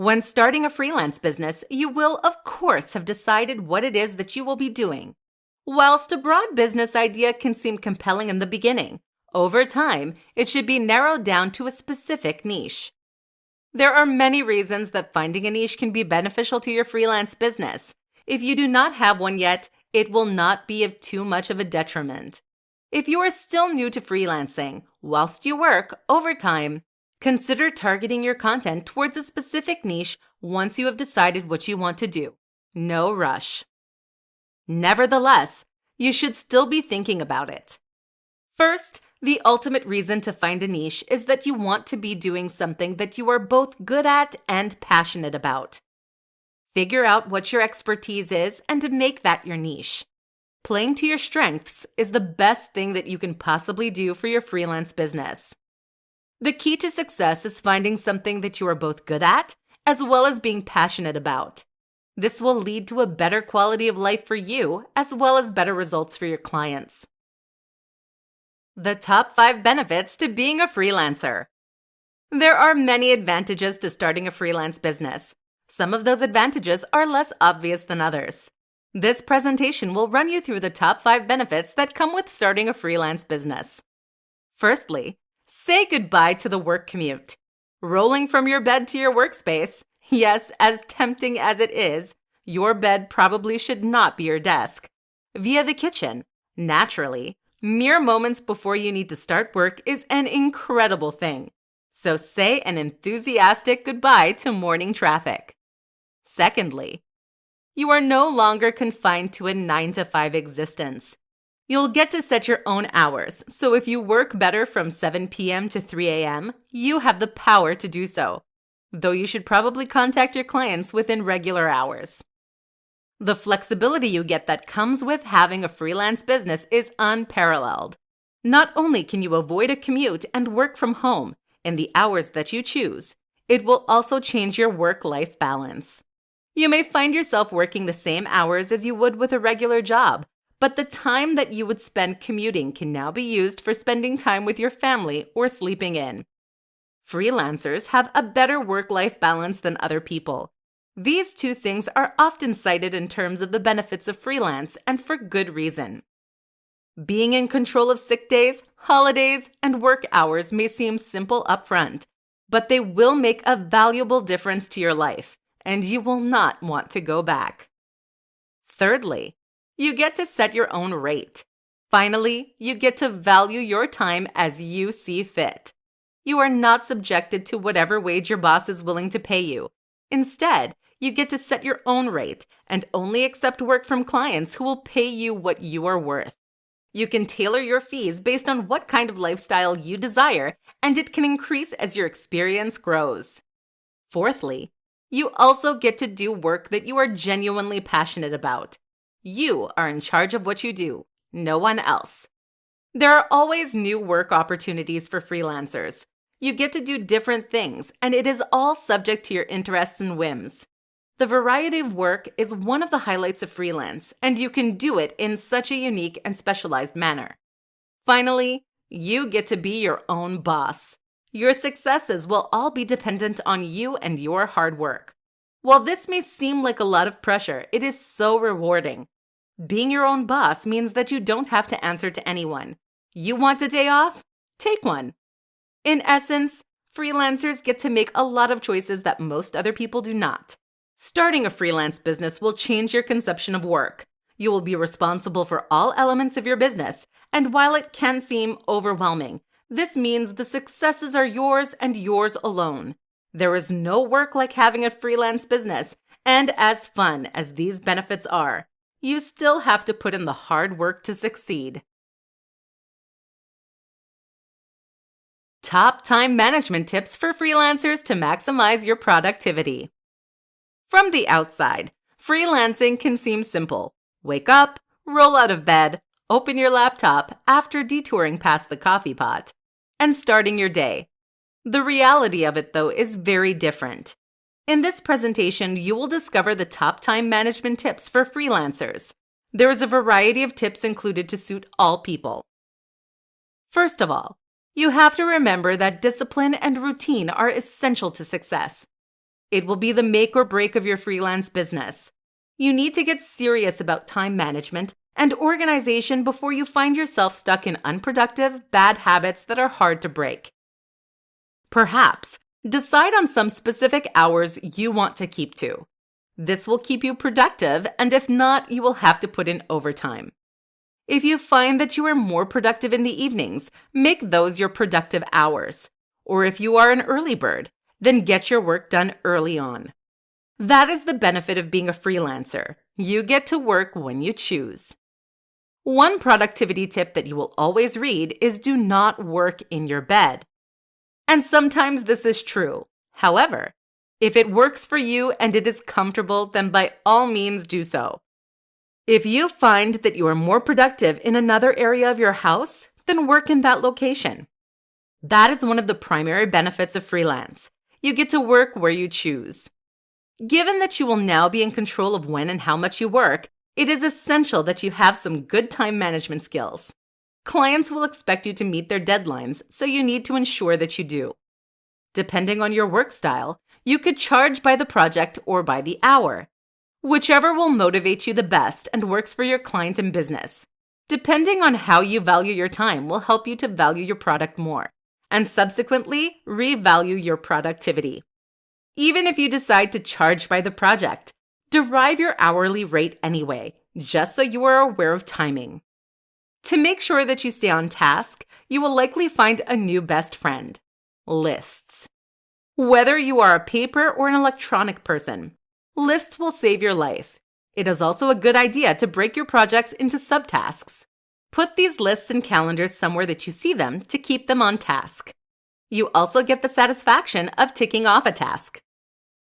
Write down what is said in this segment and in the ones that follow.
When starting a freelance business, you will, of course, have decided what it is that you will be doing. Whilst a broad business idea can seem compelling in the beginning, over time, it should be narrowed down to a specific niche. There are many reasons that finding a niche can be beneficial to your freelance business. If you do not have one yet, it will not be of too much of a detriment. If you are still new to freelancing, whilst you work, over time, consider targeting your content towards a specific niche once you have decided what you want to do. No rush. Nevertheless, you should still be thinking about it. First, the ultimate reason to find a niche is that you want to be doing something that you are both good at and passionate about. Figure out what your expertise is and make that your niche. Playing to your strengths is the best thing that you can possibly do for your freelance business. The key to success is finding something that you are both good at as well as being passionate about. This will lead to a better quality of life for you as well as better results for your clients. The top 5 benefits to being a freelancer. There are many advantages to starting a freelance business. Some of those advantages are less obvious than others. This presentation will run you through the top 5 benefits that come with starting a freelance business. Firstly, say goodbye to the work commute. Rolling from your bed to your workspace, yes, as tempting as it is, your bed probably should not be your desk. Via the kitchen, naturally, mere moments before you need to start work is an incredible thing. So say an enthusiastic goodbye to morning traffic. Secondly, you are no longer confined to a 9-to-5 existence. You'll get to set your own hours, so if you work better from 7 p.m. to 3 a.m., you have the power to do so, though you should probably contact your clients within regular hours. The flexibility you get that comes with having a freelance business is unparalleled. Not only can you avoid a commute and work from home in the hours that you choose, it will also change your work-life balance. You may find yourself working the same hours as you would with a regular job, but the time that you would spend commuting can now be used for spending time with your family or sleeping in. Freelancers have a better work-life balance than other people. These two things are often cited in terms of the benefits of freelance, and for good reason. Being in control of sick days, holidays, and work hours may seem simple upfront, but they will make a valuable difference to your life, and you will not want to go back. Thirdly, you get to set your own rate. Finally, you get to value your time as you see fit. You are not subjected to whatever wage your boss is willing to pay you. Instead, you get to set your own rate and only accept work from clients who will pay you what you are worth. You can tailor your fees based on what kind of lifestyle you desire, and it can increase as your experience grows. Fourthly, you also get to do work that you are genuinely passionate about. You are in charge of what you do, no one else. There are always new work opportunities for freelancers. You get to do different things, and it is all subject to your interests and whims. The variety of work is one of the highlights of freelance, and you can do it in such a unique and specialized manner. Finally, you get to be your own boss. Your successes will all be dependent on you and your hard work. While this may seem like a lot of pressure, it is so rewarding. Being your own boss means that you don't have to answer to anyone. You want a day off? Take one. In essence, freelancers get to make a lot of choices that most other people do not. Starting a freelance business will change your conception of work. You will be responsible for all elements of your business, and while it can seem overwhelming, this means the successes are yours and yours alone. There is no work like having a freelance business, and as fun as these benefits are, you still have to put in the hard work to succeed. Top time management tips for freelancers to maximize your productivity. From the outside, freelancing can seem simple. Wake up, roll out of bed, open your laptop after detouring past the coffee pot, and starting your day. The reality of it, though, is very different. In this presentation, you will discover the top time management tips for freelancers. There is a variety of tips included to suit all people. First of all, you have to remember that discipline and routine are essential to success. It will be the make or break of your freelance business. You need to get serious about time management and organization before you find yourself stuck in unproductive, bad habits that are hard to break. Perhaps decide on some specific hours you want to keep to. This will keep you productive, and if not, you will have to put in overtime. If you find that you are more productive in the evenings, make those your productive hours. Or if you are an early bird, then get your work done early on. That is the benefit of being a freelancer. You get to work when you choose. One productivity tip that you will always read is do not work in your bed. And sometimes this is true. However, if it works for you and it is comfortable, then by all means do so. If you find that you are more productive in another area of your house, then work in that location. That is one of the primary benefits of freelance. You get to work where you choose. Given that you will now be in control of when and how much you work, it is essential that you have some good time management skills. Clients will expect you to meet their deadlines, so you need to ensure that you do. Depending on your work style, you could charge by the project or by the hour. Whichever will motivate you the best and works for your client and business. Depending on how you value your time will help you to value your product more, and subsequently revalue your productivity. Even if you decide to charge by the project, derive your hourly rate anyway, just so you are aware of timing. To make sure that you stay on task, you will likely find a new best friend: lists. Whether you are a paper or an electronic person, lists will save your life. It is also a good idea to break your projects into subtasks. Put these lists and calendars somewhere that you see them to keep them on task. You also get the satisfaction of ticking off a task.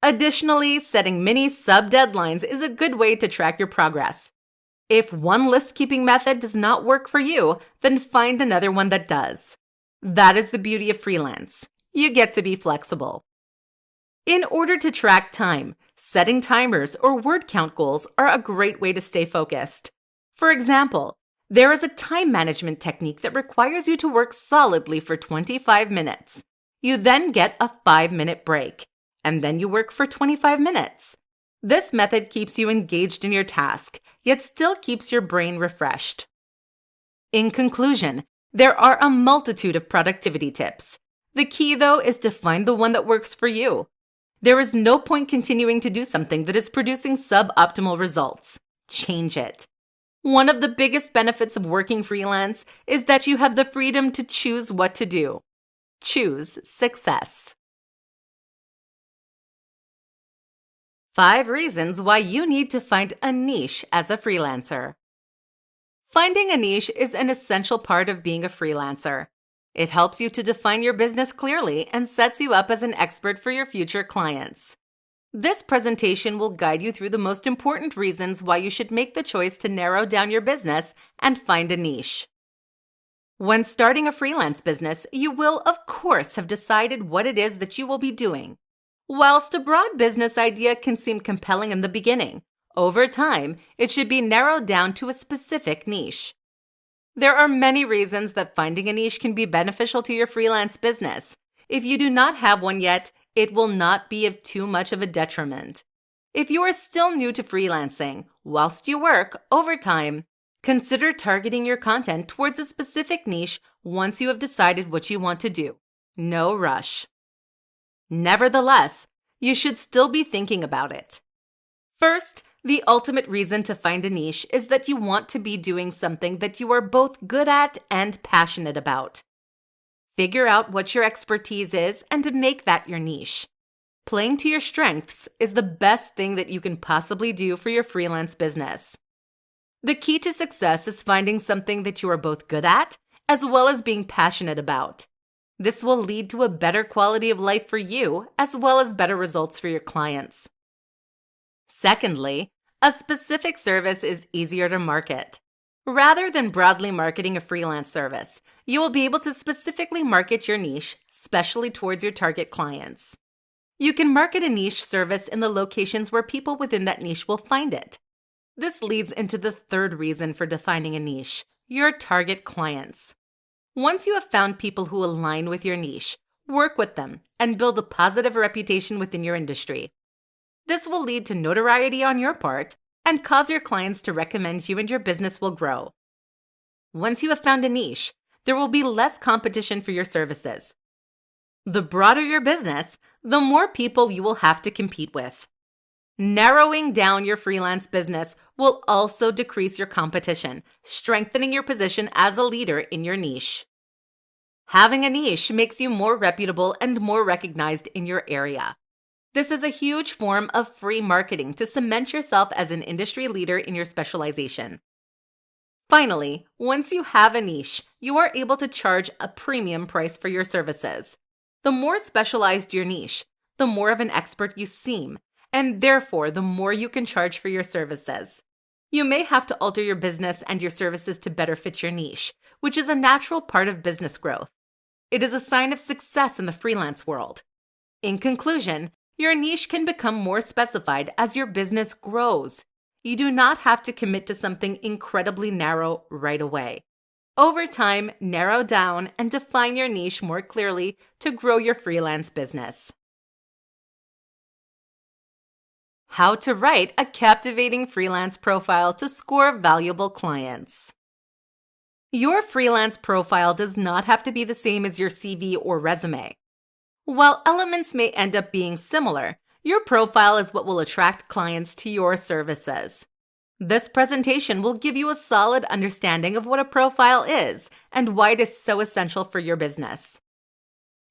Additionally, setting mini sub-deadlines is a good way to track your progress. If one list-keeping method does not work for you, then find another one that does. That is the beauty of freelance. You get to be flexible. In order to track time, setting timers or word count goals are a great way to stay focused. For example, there is a time management technique that requires you to work solidly for 25 minutes. You then get a 5-minute break, and then you work for 25 minutes. This method keeps you engaged in your task, yet still keeps your brain refreshed. In conclusion, there are a multitude of productivity tips. The key, though, is to find the one that works for you. There is no point continuing to do something that is producing suboptimal results. Change it. One of the biggest benefits of working freelance is that you have the freedom to choose what to do. Choose success. 5 reasons why you need to find a niche as a freelancer. Finding a niche is an essential part of being a freelancer. It helps you to define your business clearly and sets you up as an expert for your future clients. This presentation will guide you through the most important reasons why you should make the choice to narrow down your business and find a niche. When starting a freelance business, you will, of course, have decided what it is that you will be doing. Whilst a broad business idea can seem compelling in the beginning, over time, it should be narrowed down to a specific niche. There are many reasons that finding a niche can be beneficial to your freelance business. If you do not have one yet, it will not be of too much of a detriment. If you are still new to freelancing, whilst you work, over time, consider targeting your content towards a specific niche once you have decided what you want to do. No rush. Nevertheless, you should still be thinking about it. First, the ultimate reason to find a niche is that you want to be doing something that you are both good at and passionate about. Figure out what your expertise is and make that your niche. Playing to your strengths is the best thing that you can possibly do for your freelance business. The key to success is finding something that you are both good at as well as being passionate about. This will lead to a better quality of life for you as well as better results for your clients. Secondly, a specific service is easier to market. Rather than broadly marketing a freelance service, you will be able to specifically market your niche, especially towards your target clients. You can market a niche service in the locations where people within that niche will find it. This leads into the third reason for defining a niche: your target clients. Once you have found people who align with your niche, work with them, and build a positive reputation within your industry. This will lead to notoriety on your part and cause your clients to recommend you, and your business will grow. Once you have found a niche, there will be less competition for your services. The broader your business, the more people you will have to compete with. Narrowing down your freelance business will also decrease your competition, strengthening your position as a leader in your niche. Having a niche makes you more reputable and more recognized in your area. This is a huge form of free marketing to cement yourself as an industry leader in your specialization. Finally, once you have a niche, you are able to charge a premium price for your services. The more specialized your niche, the more of an expert you seem, and therefore the more you can charge for your services. You may have to alter your business and your services to better fit your niche, which is a natural part of business growth. It is a sign of success in the freelance world. In conclusion, your niche can become more specified as your business grows. You do not have to commit to something incredibly narrow right away. Over time, narrow down and define your niche more clearly to grow your freelance business. How to write a captivating freelance profile to score valuable clients. Your freelance profile does not have to be the same as your CV or resume. While elements may end up being similar, your profile is what will attract clients to your services. This presentation will give you a solid understanding of what a profile is and why it is so essential for your business.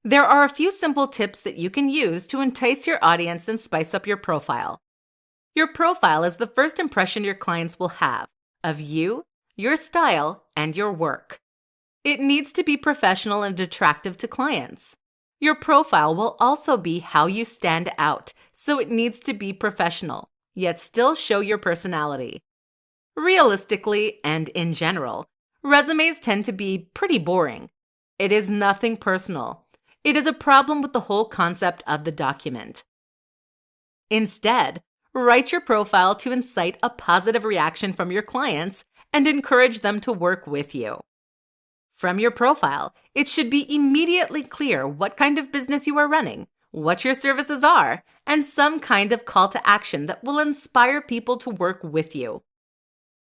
There are a few simple tips that you can use to entice your audience and spice up your profile. Your profile is the first impression your clients will have of you, your style, and your work. It needs to be professional and attractive to clients. Your profile will also be how you stand out, so it needs to be professional, yet still show your personality. Realistically, and in general, resumes tend to be pretty boring. It is nothing personal. It is a problem with the whole concept of the document. Instead, write your profile to incite a positive reaction from your clients and encourage them to work with you. From your profile, it should be immediately clear what kind of business you are running, what your services are, and some kind of call to action that will inspire people to work with you.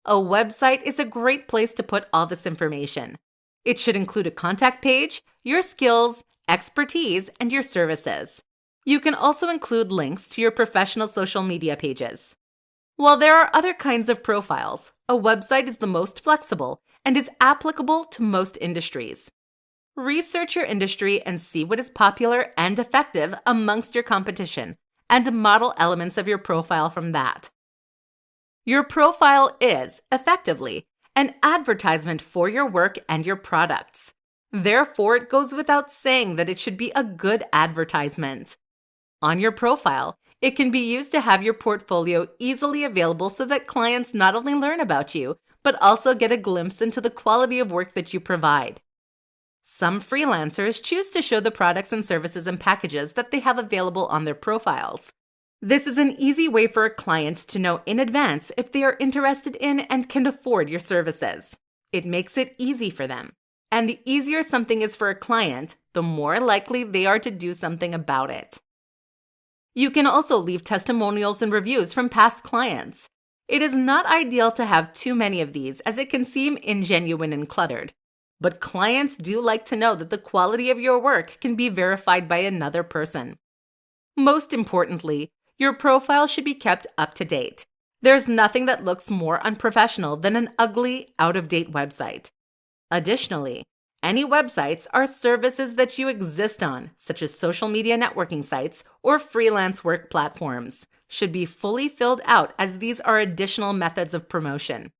A website is a great place to put all this information. It should include a contact page, your skills, expertise, and your services. You can also include links to your professional social media pages. While there are other kinds of profiles, a website is the most flexible and is applicable to most industries. Research your industry and see what is popular and effective amongst your competition, and model elements of your profile from that. Your profile is, effectively, an advertisement for your work and your products. Therefore, it goes without saying that it should be a good advertisement. On your profile, it can be used to have your portfolio easily available so that clients not only learn about you, but also get a glimpse into the quality of work that you provide. Some freelancers choose to show the products and services and packages that they have available on their profiles. This is an easy way for a client to know in advance if they are interested in and can afford your services. It makes it easy for them. And the easier something is for a client, the more likely they are to do something about it. You can also leave testimonials and reviews from past clients. It is not ideal to have too many of these, as it can seem ingenuine and cluttered. But clients do like to know that the quality of your work can be verified by another person. Most importantly, your profile should be kept up to date. There's nothing that looks more unprofessional than an ugly, out-of-date website. Additionally, any websites are services that you exist on, such as social media networking sites or freelance work platforms, should be fully filled out, as these are additional methods of promotion.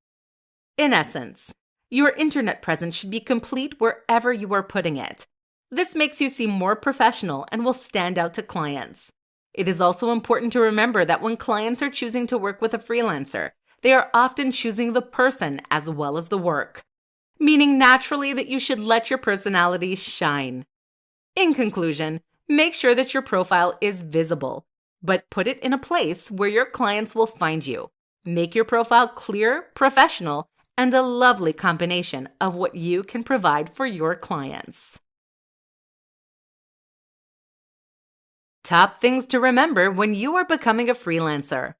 In essence, your internet presence should be complete wherever you are putting it. This makes you seem more professional and will stand out to clients. It is also important to remember that when clients are choosing to work with a freelancer, they are often choosing the person as well as the work, meaning naturally that you should let your personality shine. In conclusion, make sure that your profile is visible, but put it in a place where your clients will find you. Make your profile clear, professional, and a lovely combination of what you can provide for your clients. Top things to remember when you are becoming a freelancer.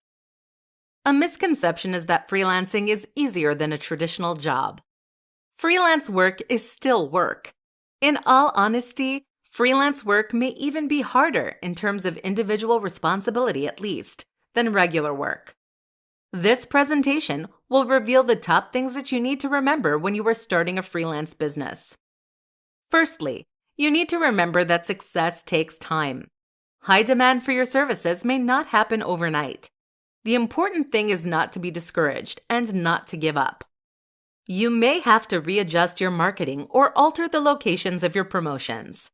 A misconception is that freelancing is easier than a traditional job. Freelance work is still work. In all honesty, freelance work may even be harder in terms of individual responsibility, at least, than regular work. This presentation will reveal the top things that you need to remember when you are starting a freelance business. Firstly, you need to remember that success takes time. High demand for your services may not happen overnight. The important thing is not to be discouraged and not to give up. You may have to readjust your marketing or alter the locations of your promotions.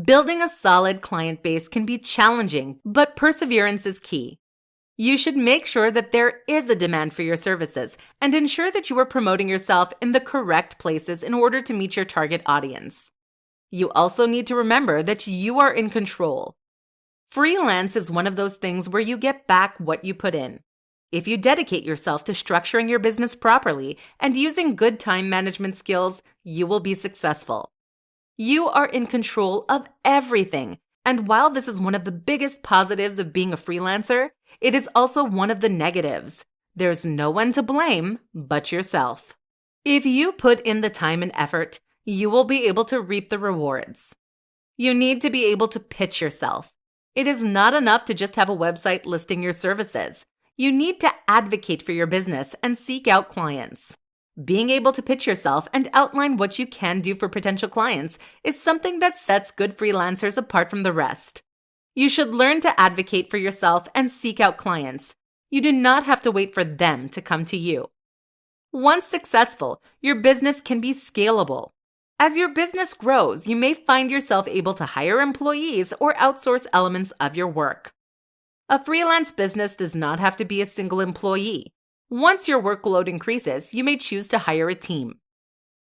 Building a solid client base can be challenging, but perseverance is key. You should make sure that there is a demand for your services and ensure that you are promoting yourself in the correct places in order to meet your target audience. You also need to remember that you are in control. Freelance is one of those things where you get back what you put in. If you dedicate yourself to structuring your business properly and using good time management skills, you will be successful. You are in control of everything, and while this is one of the biggest positives of being a freelancer, it is also one of the negatives. There's no one to blame but yourself. If you put in the time and effort, you will be able to reap the rewards. You need to be able to pitch yourself. It is not enough to just have a website listing your services. You need to advocate for your business and seek out clients. Being able to pitch yourself and outline what you can do for potential clients is something that sets good freelancers apart from the rest. You should learn to advocate for yourself and seek out clients. You do not have to wait for them to come to you. Once successful, your business can be scalable. As your business grows, you may find yourself able to hire employees or outsource elements of your work. A freelance business does not have to be a single employee. Once your workload increases, you may choose to hire a team.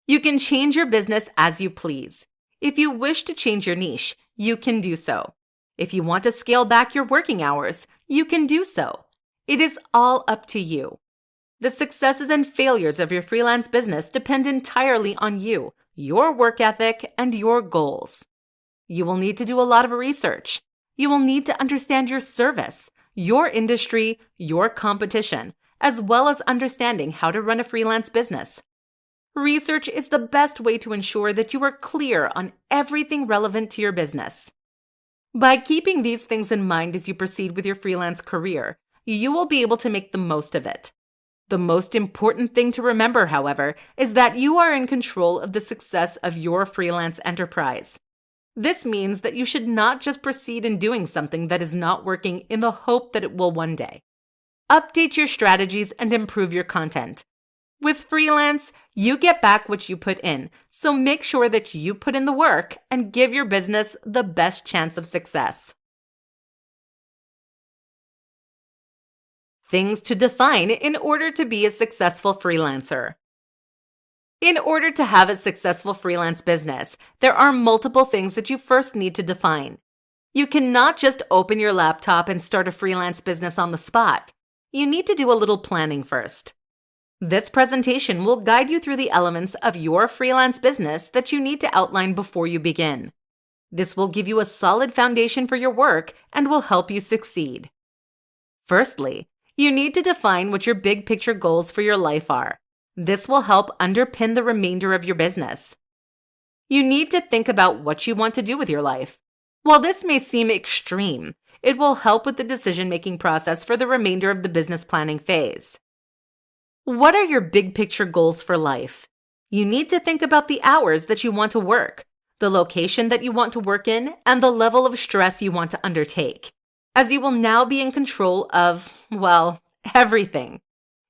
You can change your business as you please. If you wish to change your niche, you can do so. If you want to scale back your working hours, you can do so. It is all up to you. The successes and failures of your freelance business depend entirely on you, your work ethic, and your goals. You will need to do a lot of research. You will need to understand your service, your industry, your competition, as well as understanding how to run a freelance business. Research is the best way to ensure that you are clear on everything relevant to your business. By keeping these things in mind as you proceed with your freelance career, you will be able to make the most of it. The most important thing to remember, however, is that you are in control of the success of your freelance enterprise. This means that you should not just proceed in doing something that is not working in the hope that it will one day. Update your strategies and improve your content. With freelance, you get back what you put in, so make sure that you put in the work and give your business the best chance of success. Things to define in order to be a successful freelancer. In order to have a successful freelance business, there are multiple things that you first need to define. You cannot just open your laptop and start a freelance business on the spot. You need to do a little planning first. This presentation will guide you through the elements of your freelance business that you need to outline before you begin. This will give you a solid foundation for your work and will help you succeed. Firstly, you need to define what your big picture goals for your life are. This will help underpin the remainder of your business. You need to think about what you want to do with your life. While this may seem extreme, it will help with the decision-making process for the remainder of the business planning phase. What are your big picture goals for life? You need to think about the hours that you want to work, the location that you want to work in, and the level of stress you want to undertake, as you will now be in control of, well, everything.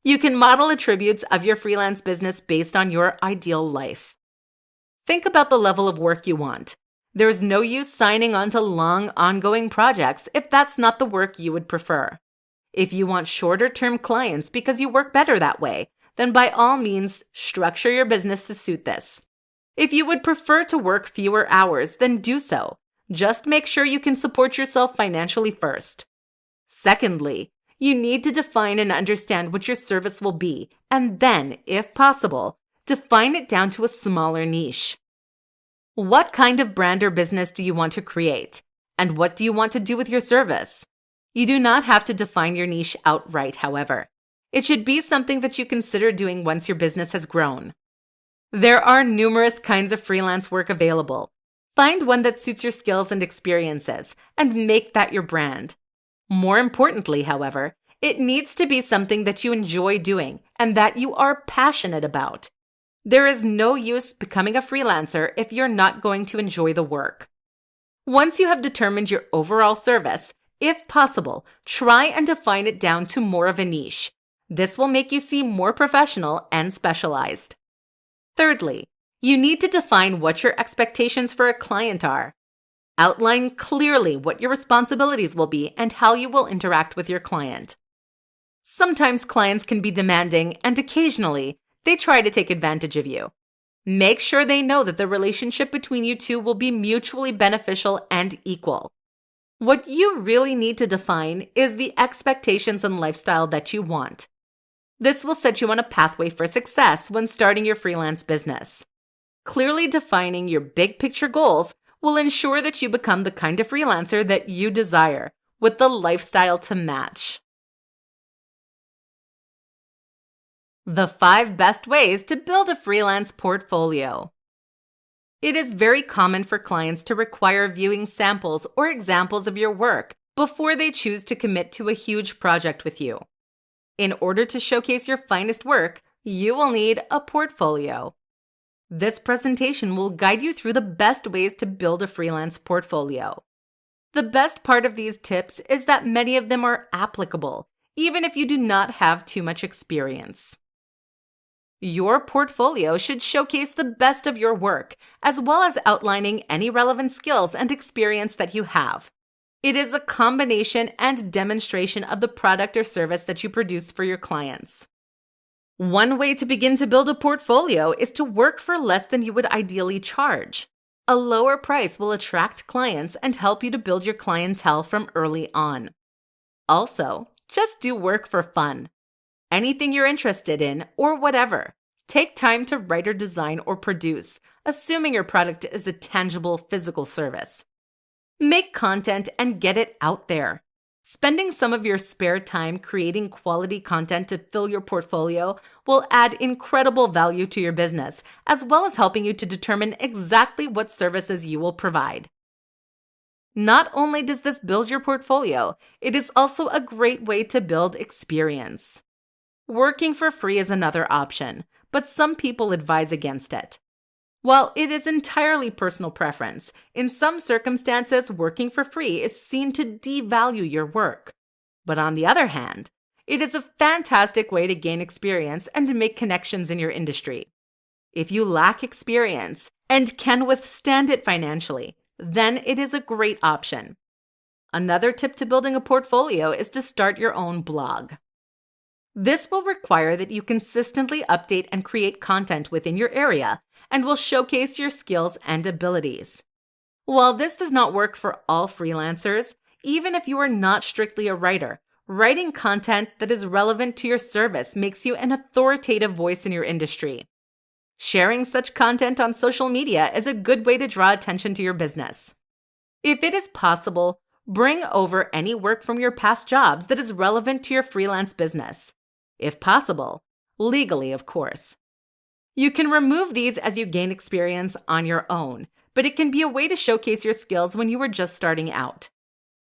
You can model attributes of your freelance business based on your ideal life. Think about the level of work you want. There is no use signing on to long, ongoing projects if that's not the work you would prefer. If you want shorter-term clients because you work better that way, then by all means, structure your business to suit this. If you would prefer to work fewer hours, then do so. Just make sure you can support yourself financially first. Secondly, you need to define and understand what your service will be, and then, if possible, define it down to a smaller niche. What kind of brand or business do you want to create? And what do you want to do with your service? You do not have to define your niche outright, however. It should be something that you consider doing once your business has grown. There are numerous kinds of freelance work available. Find one that suits your skills and experiences, and make that your brand. More importantly, however, it needs to be something that you enjoy doing and that you are passionate about. There is no use becoming a freelancer if you're not going to enjoy the work. Once you have determined your overall service, if possible, try and define it down to more of a niche. This will make you seem more professional and specialized. Thirdly, you need to define what your expectations for a client are. Outline clearly what your responsibilities will be and how you will interact with your client. Sometimes clients can be demanding, and occasionally, they try to take advantage of you. Make sure they know that the relationship between you two will be mutually beneficial and equal. What you really need to define is the expectations and lifestyle that you want. This will set you on a pathway for success when starting your freelance business. Clearly defining your big picture goals will ensure that you become the kind of freelancer that you desire, with the lifestyle to match. The 5 best ways to build a freelance portfolio. It is very common for clients to require viewing samples or examples of your work before they choose to commit to a huge project with you. In order to showcase your finest work, you will need a portfolio. This presentation will guide you through the best ways to build a freelance portfolio. The best part of these tips is that many of them are applicable, even if you do not have too much experience. Your portfolio should showcase the best of your work, as well as outlining any relevant skills and experience that you have. It is a combination and demonstration of the product or service that you produce for your clients. One way to begin to build a portfolio is to work for less than you would ideally charge. A lower price will attract clients and help you to build your clientele from early on. Also, just do work for fun. Anything you're interested in, or whatever. Take time to write or design or produce, assuming your product is a tangible physical service. Make content and get it out there. Spending some of your spare time creating quality content to fill your portfolio will add incredible value to your business, as well as helping you to determine exactly what services you will provide. Not only does this build your portfolio, it is also a great way to build experience. Working for free is another option, but some people advise against it. While it is entirely personal preference, in some circumstances, working for free is seen to devalue your work. But on the other hand, it is a fantastic way to gain experience and to make connections in your industry. If you lack experience and can withstand it financially, then it is a great option. Another tip to building a portfolio is to start your own blog. This will require that you consistently update and create content within your area and will showcase your skills and abilities. While this does not work for all freelancers, even if you are not strictly a writer, writing content that is relevant to your service makes you an authoritative voice in your industry. Sharing such content on social media is a good way to draw attention to your business. If it is possible, bring over any work from your past jobs that is relevant to your freelance business. If possible, legally, of course. You can remove these as you gain experience on your own, but it can be a way to showcase your skills when you are just starting out.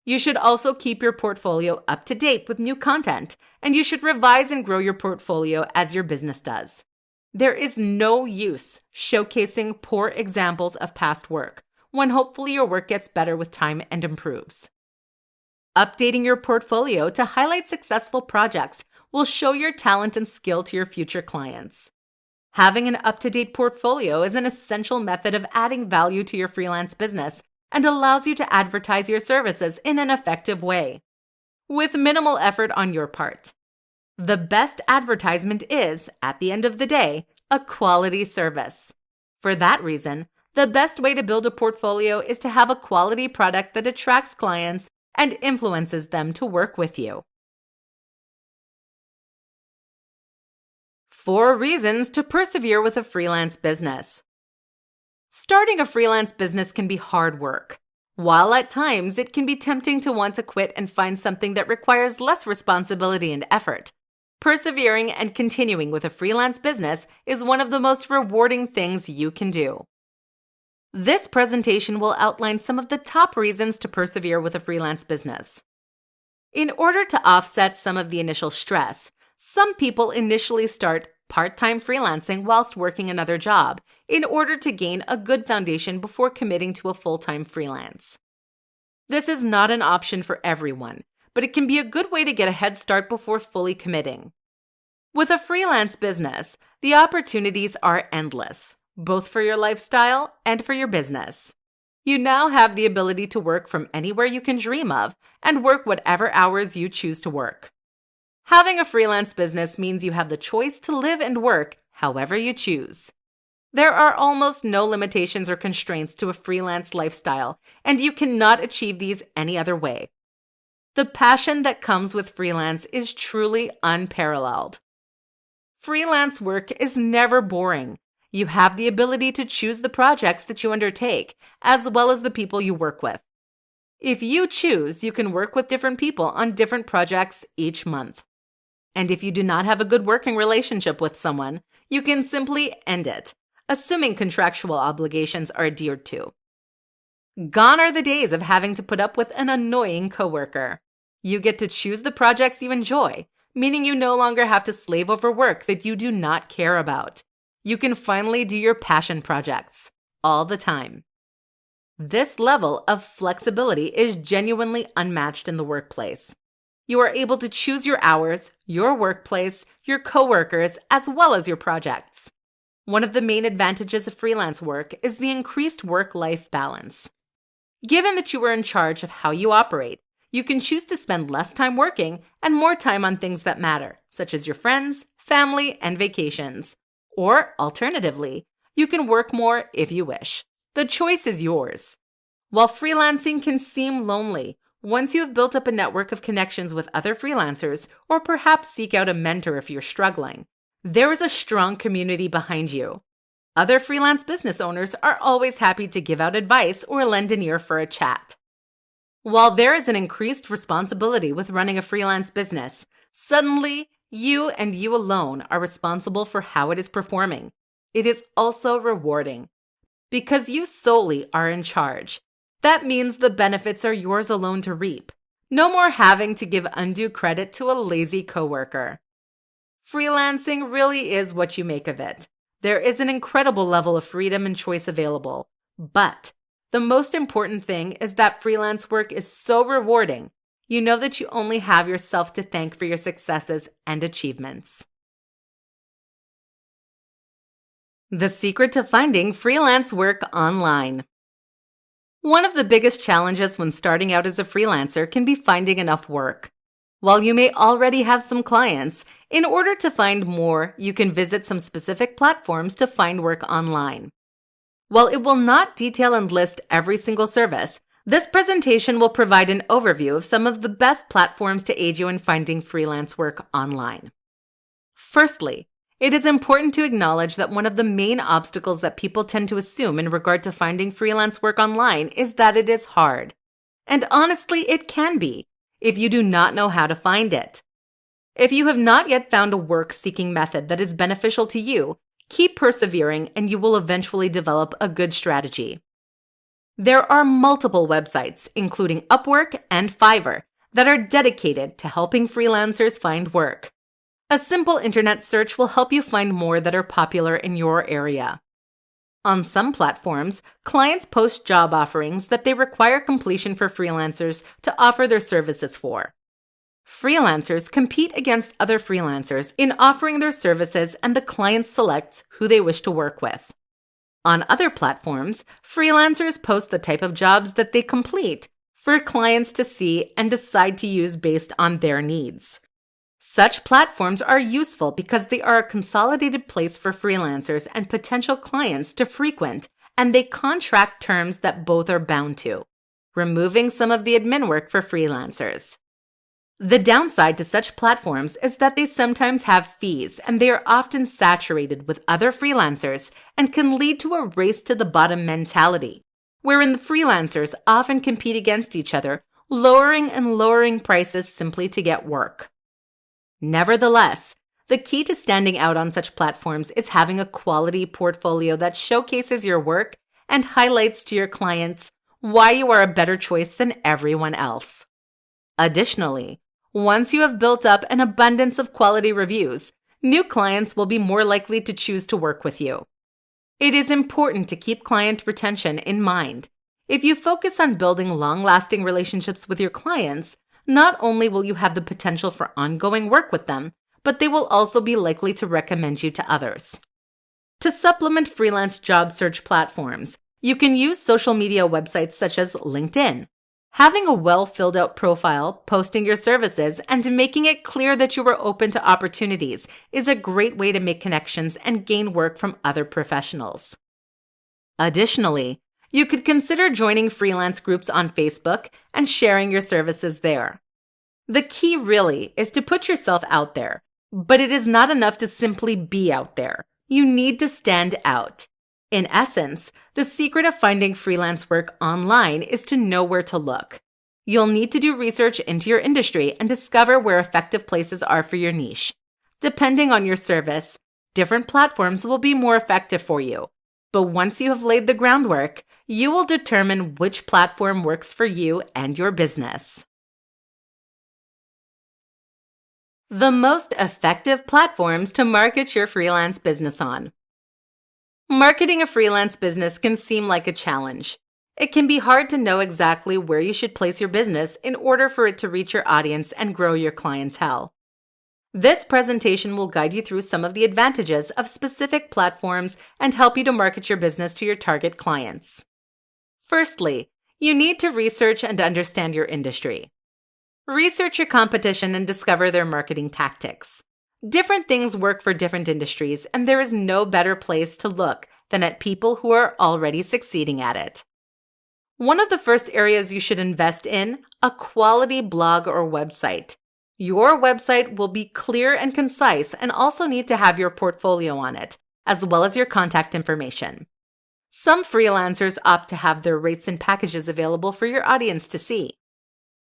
You should also keep your portfolio up to date with new content, and you should revise and grow your portfolio as your business does. There is no use showcasing poor examples of past work when hopefully your work gets better with time and improves. Updating your portfolio to highlight successful projects will show your talent and skill to your future clients. Having an up-to-date portfolio is an essential method of adding value to your freelance business and allows you to advertise your services in an effective way, with minimal effort on your part. The best advertisement is, at the end of the day, a quality service. For that reason, the best way to build a portfolio is to have a quality product that attracts clients and influences them to work with you. 4 reasons to persevere with a freelance business. Starting a freelance business can be hard work. While at times it can be tempting to want to quit and find something that requires less responsibility and effort, persevering and continuing with a freelance business is one of the most rewarding things you can do. This presentation will outline some of the top reasons to persevere with a freelance business. In order to offset some of the initial stress, some people initially start part-time freelancing whilst working another job in order to gain a good foundation before committing to a full-time freelance. This is not an option for everyone, but it can be a good way to get a head start before fully committing. With a freelance business, the opportunities are endless, both for your lifestyle and for your business. You now have the ability to work from anywhere you can dream of and work whatever hours you choose to work. Having a freelance business means you have the choice to live and work however you choose. There are almost no limitations or constraints to a freelance lifestyle, and you cannot achieve these any other way. The passion that comes with freelance is truly unparalleled. Freelance work is never boring. You have the ability to choose the projects that you undertake, as well as the people you work with. If you choose, you can work with different people on different projects each month. And if you do not have a good working relationship with someone, you can simply end it, assuming contractual obligations are adhered to. Gone are the days of having to put up with an annoying coworker. You get to choose the projects you enjoy, meaning you no longer have to slave over work that you do not care about. You can finally do your passion projects all the time. This level of flexibility is genuinely unmatched in the workplace. You are able to choose your hours, your workplace, your coworkers, as well as your projects. One of the main advantages of freelance work is the increased work-life balance. Given that you are in charge of how you operate, you can choose to spend less time working and more time on things that matter, such as your friends, family, and vacations. Or, alternatively, you can work more if you wish. The choice is yours. While freelancing can seem lonely, once you have built up a network of connections with other freelancers, or perhaps seek out a mentor if you're struggling, there is a strong community behind you. Other freelance business owners are always happy to give out advice or lend an ear for a chat. While there is an increased responsibility with running a freelance business, suddenly you and you alone are responsible for how it is performing. It is also rewarding. Because you solely are in charge, that means the benefits are yours alone to reap. No more having to give undue credit to a lazy coworker. Freelancing really is what you make of it. There is an incredible level of freedom and choice available. But the most important thing is that freelance work is so rewarding. You know that you only have yourself to thank for your successes and achievements. The secret to finding freelance work online. One of the biggest challenges when starting out as a freelancer can be finding enough work. While you may already have some clients, in order to find more, you can visit some specific platforms to find work online. While it will not detail and list every single service, this presentation will provide an overview of some of the best platforms to aid you in finding freelance work online. Firstly, it is important to acknowledge that one of the main obstacles that people tend to assume in regard to finding freelance work online is that it is hard. And honestly, it can be, if you do not know how to find it. If you have not yet found a work-seeking method that is beneficial to you, keep persevering and you will eventually develop a good strategy. There are multiple websites, including Upwork and Fiverr, that are dedicated to helping freelancers find work. A simple internet search will help you find more that are popular in your area. On some platforms, clients post job offerings that they require completion for freelancers to offer their services for. Freelancers compete against other freelancers in offering their services, and the client selects who they wish to work with. On other platforms, freelancers post the type of jobs that they complete for clients to see and decide to use based on their needs. Such platforms are useful because they are a consolidated place for freelancers and potential clients to frequent, and they contract terms that both are bound to, removing some of the admin work for freelancers. The downside to such platforms is that they sometimes have fees, and they are often saturated with other freelancers and can lead to a race to the bottom mentality, wherein the freelancers often compete against each other, lowering and lowering prices simply to get work. Nevertheless, the key to standing out on such platforms is having a quality portfolio that showcases your work and highlights to your clients why you are a better choice than everyone else. Additionally, once you have built up an abundance of quality reviews, new clients will be more likely to choose to work with you. It is important to keep client retention in mind. If you focus on building long-lasting relationships with your clients, not only will you have the potential for ongoing work with them, but they will also be likely to recommend you to others. To supplement freelance job search platforms, you can use social media websites such as LinkedIn. Having a well-filled-out profile, posting your services, and making it clear that you are open to opportunities is a great way to make connections and gain work from other professionals. Additionally, you could consider joining freelance groups on Facebook and sharing your services there. The key really is to put yourself out there, but it is not enough to simply be out there. You need to stand out. In essence, the secret of finding freelance work online is to know where to look. You'll need to do research into your industry and discover where effective places are for your niche. Depending on your service, different platforms will be more effective for you. But once you have laid the groundwork, you will determine which platform works for you and your business. The most effective platforms to market your freelance business on. Marketing a freelance business can seem like a challenge. It can be hard to know exactly where you should place your business in order for it to reach your audience and grow your clientele. This presentation will guide you through some of the advantages of specific platforms and help you to market your business to your target clients. Firstly, you need to research and understand your industry. Research your competition and discover their marketing tactics. Different things work for different industries, and there is no better place to look than at people who are already succeeding at it. One of the first areas you should invest in, a quality blog or website. Your website will be clear and concise and also need to have your portfolio on it, as well as your contact information. Some freelancers opt to have their rates and packages available for your audience to see.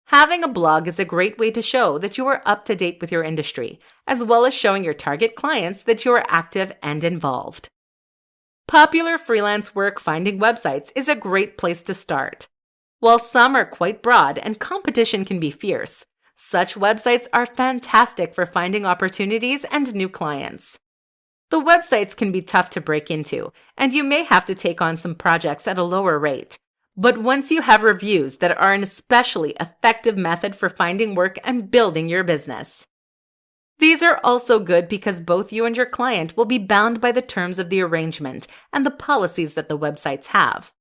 Having a blog is a great way to show that you are up to date with your industry, as well as showing your target clients that you are active and involved. Popular freelance work finding websites is a great place to start. While some are quite broad and competition can be fierce, such websites are fantastic for finding opportunities and new clients. The websites can be tough to break into, and you may have to take on some projects at a lower rate. But once you have reviews that are an especially effective method for finding work and building your business. These are also good because both you and your client will be bound by the terms of the arrangement and the policies that the websites have.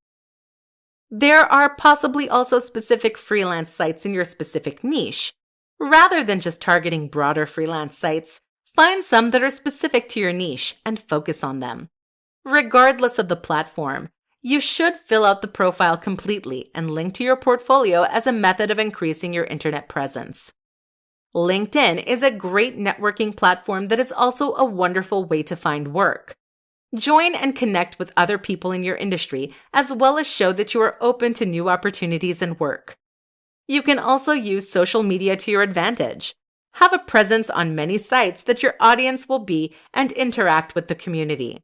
There are possibly also specific freelance sites in your specific niche. Rather than just targeting broader freelance sites, find some that are specific to your niche and focus on them. Regardless of the platform, you should fill out the profile completely and link to your portfolio as a method of increasing your internet presence. LinkedIn is a great networking platform that is also a wonderful way to find work. Join and connect with other people in your industry, as well as show that you are open to new opportunities and work. You can also use social media to your advantage. Have a presence on many sites that your audience will be and interact with the community.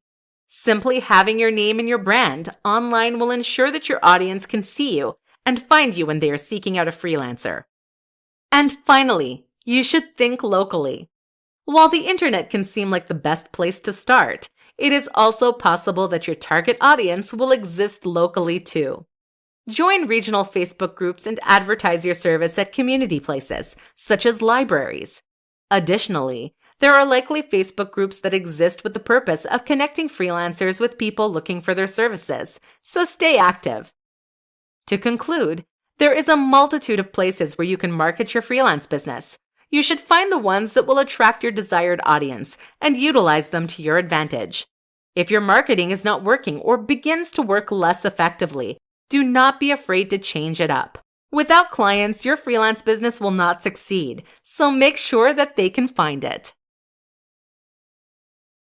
Simply having your name and your brand online will ensure that your audience can see you and find you when they are seeking out a freelancer. And finally, you should think locally. While the internet can seem like the best place to start, it is also possible that your target audience will exist locally too. Join regional Facebook groups and advertise your service at community places, such as libraries. Additionally, there are likely Facebook groups that exist with the purpose of connecting freelancers with people looking for their services, so stay active. To conclude, there is a multitude of places where you can market your freelance business. You should find the ones that will attract your desired audience and utilize them to your advantage. If your marketing is not working or begins to work less effectively, do not be afraid to change it up. Without clients, your freelance business will not succeed, so make sure that they can find it.